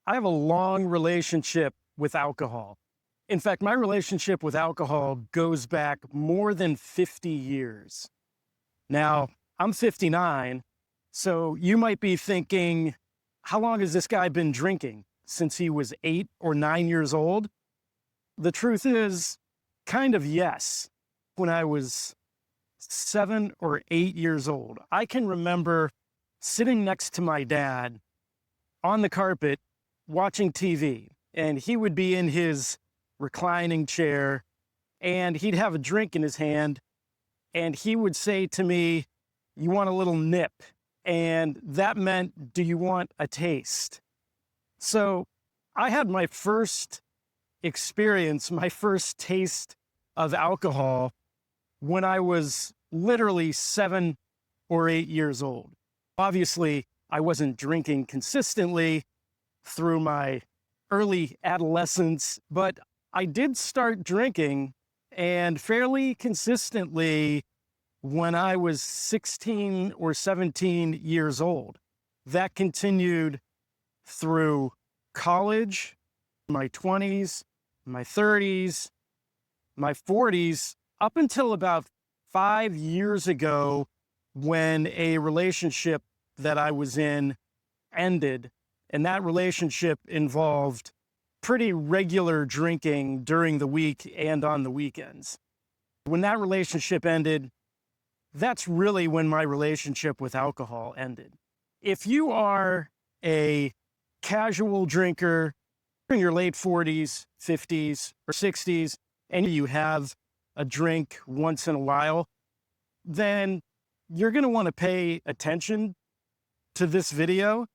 I have a long relationship with alcohol. In fact, my relationship with alcohol goes back more than 50 years. Now, I'm 59, so you might be thinking, how long has this guy been drinking? Since he was 8 or 9 years old? The truth is, kind of yes. When I was 7 or 8 years old, I can remember sitting next to my dad on the carpet watching TV, and he would be in his reclining chair and he'd have a drink in his hand and he would say to me, "You want a little nip?" And that meant, "Do you want a taste?" So I had my first experience, my first taste of alcohol when I was literally 7 or 8 years old. Obviously, I wasn't drinking consistently through my early adolescence, but I did start drinking and fairly consistently when I was 16 or 17 years old. That continued through college, my 20s, my 30s, my 40s, up until about 5 years ago when a relationship that I was in ended. And that relationship involved pretty regular drinking during the week and on the weekends. When that relationship ended, that's really when my relationship with alcohol ended. If you are a casual drinker in your late 40s, 50s, or 60s, and you have a drink once in a while, then you're going to want to pay attention to this video.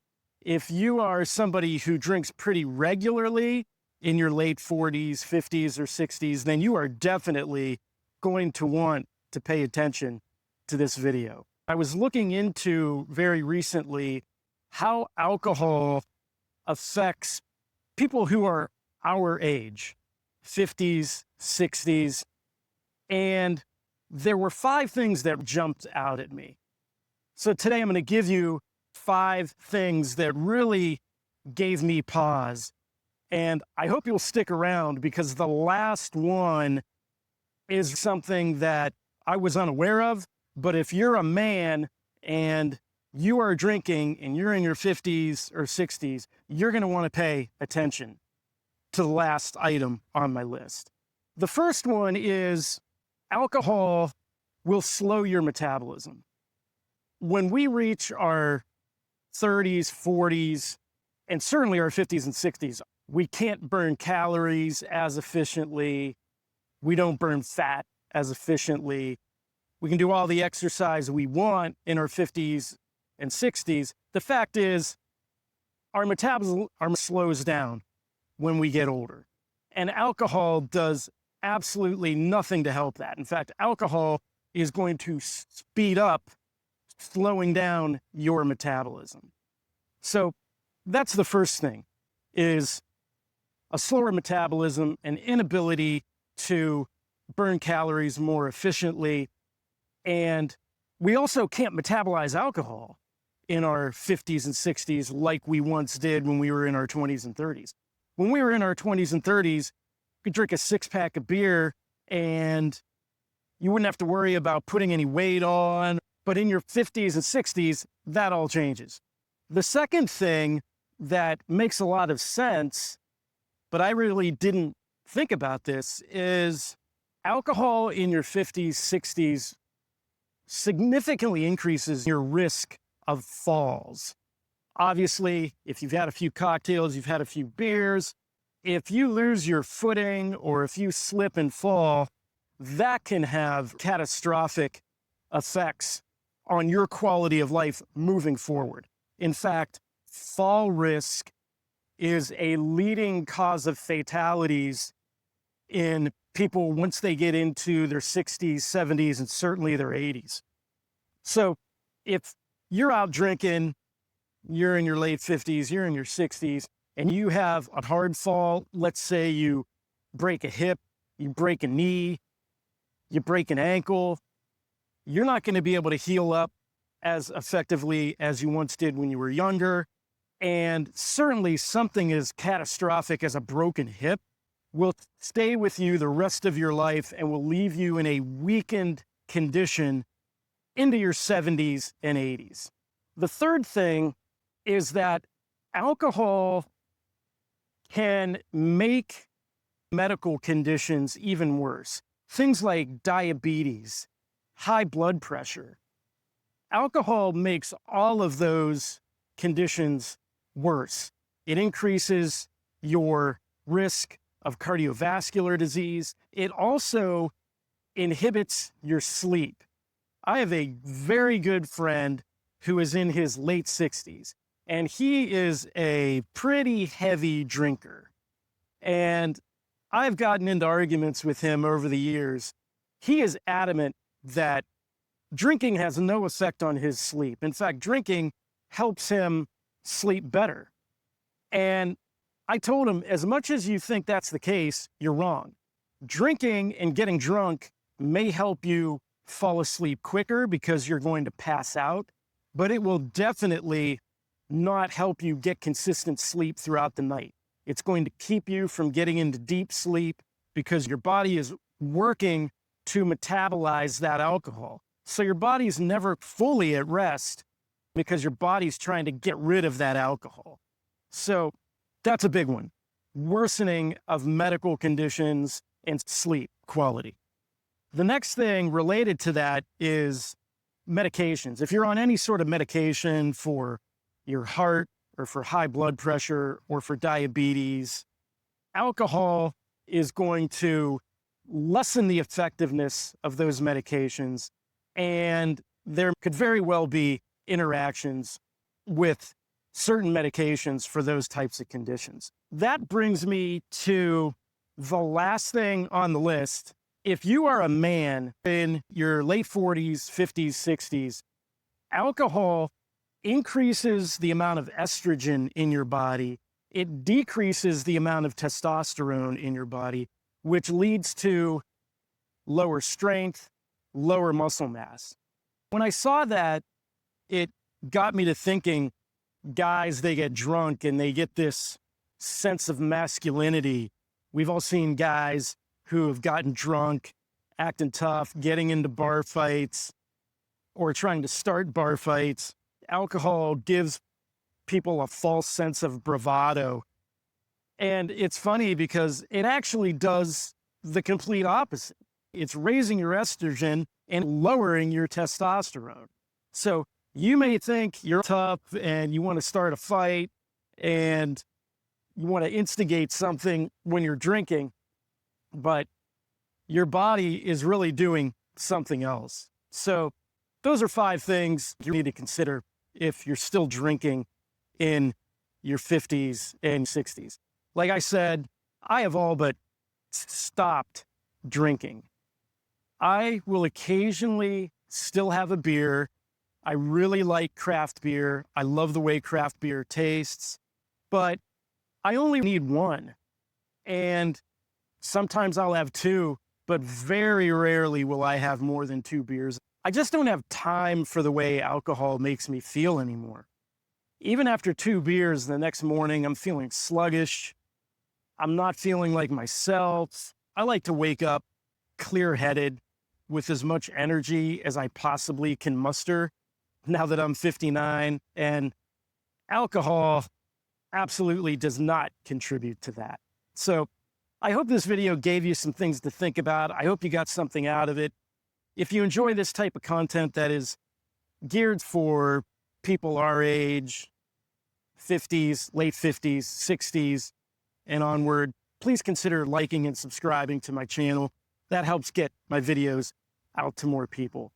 If you are somebody who drinks pretty regularly in your late 40s, 50s, or 60s, then you are definitely going to want to pay attention to this video. I was looking into very recently how alcohol affects people who are our age, 50s, 60s, and there were 5 things that jumped out at me. So today I'm going to give you 5 things that really gave me pause. And I hope you'll stick around because the last one is something that I was unaware of. But if you're a man and you are drinking and you're in your 50s or 60s, you're going to want to pay attention to the last item on my list. The first one is alcohol will slow your metabolism. When we reach our 30s, 40s, and certainly our 50s and 60s, we can't burn calories as efficiently. We don't burn fat as efficiently. We can do all the exercise we want in our 50s and 60s. The fact is, our metabolism slows down when we get older. And alcohol does absolutely nothing to help that. In fact, alcohol is going to speed up slowing down your metabolism. So that's the first thing, is a slower metabolism, an inability to burn calories more efficiently. And we also can't metabolize alcohol in our 50s and 60s like we once did when we were in our 20s and 30s. When we were in our 20s and 30s, you could drink a 6-pack of beer and you wouldn't have to worry about putting any weight on. But in your 50s and 60s, that all changes. The second thing that makes a lot of sense, but I really didn't think about this, is alcohol in your 50s, 60s significantly increases your risk of falls. Obviously, if you've had a few cocktails, you've had a few beers, if you lose your footing or if you slip and fall, that can have catastrophic effects on your quality of life moving forward. In fact, fall risk is a leading cause of fatalities in people once they get into their 60s, 70s, and certainly their 80s. So if you're out drinking, you're in your late 50s, you're in your 60s, and you have a hard fall, let's say you break a hip, you break a knee, you break an ankle, you're not going to be able to heal up as effectively as you once did when you were younger. And certainly something as catastrophic as a broken hip will stay with you the rest of your life and will leave you in a weakened condition into your 70s and 80s. The third thing is that alcohol can make medical conditions even worse. Things like diabetes, high blood pressure. Alcohol makes all of those conditions worse. It increases your risk of cardiovascular disease. It also inhibits your sleep. I have a very good friend who is in his late 60s, and he is a pretty heavy drinker. And I've gotten into arguments with him over the years. He is adamant that drinking has no effect on his sleep. In fact, drinking helps him sleep better. And I told him, as much as you think that's the case, you're wrong. Drinking and getting drunk may help you fall asleep quicker because you're going to pass out, but it will definitely not help you get consistent sleep throughout the night. It's going to keep you from getting into deep sleep because your body is working to metabolize that alcohol. So your body's never fully at rest because your body's trying to get rid of that alcohol. So that's a big one. Worsening of medical conditions and sleep quality. The next thing related to that is medications. If you're on any sort of medication for your heart or for high blood pressure or for diabetes, alcohol is going to lessen the effectiveness of those medications, and there could very well be interactions with certain medications for those types of conditions. That brings me to the last thing on the list. If you are a man in your late 40s, 50s, 60s, alcohol increases the amount of estrogen in your body. It decreases the amount of testosterone in your body, which leads to lower strength, lower muscle mass. When I saw that, it got me to thinking, guys, they get drunk and they get this sense of masculinity. We've all seen guys who have gotten drunk, acting tough, getting into bar fights, or trying to start bar fights. Alcohol gives people a false sense of bravado. And it's funny because it actually does the complete opposite. It's raising your estrogen and lowering your testosterone. So you may think you're tough and you want to start a fight and you want to instigate something when you're drinking, but your body is really doing something else. So those are 5 things you need to consider if you're still drinking in your 50s and 60s. Like I said, I have all but stopped drinking. I will occasionally still have a beer. I really like craft beer. I love the way craft beer tastes, but I only need one. And sometimes I'll have 2, but very rarely will I have more than 2 beers. I just don't have time for the way alcohol makes me feel anymore. Even after 2 beers the next morning, I'm feeling sluggish. I'm not feeling like myself. I like to wake up clear-headed with as much energy as I possibly can muster now that I'm 59. And alcohol absolutely does not contribute to that. So I hope this video gave you some things to think about. I hope you got something out of it. If you enjoy this type of content that is geared for people our age, 50s, late 50s, 60s, and onward, please consider liking and subscribing to my channel. That helps get my videos out to more people.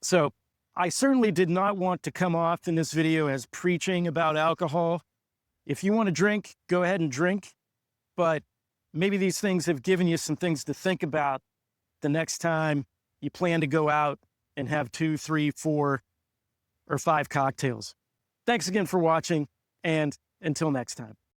So I certainly did not want to come off in this video as preaching about alcohol. If you want to drink, go ahead and drink. But maybe these things have given you some things to think about the next time you plan to go out and have 2, 3, 4, or 5 cocktails. Thanks again for watching, and until next time.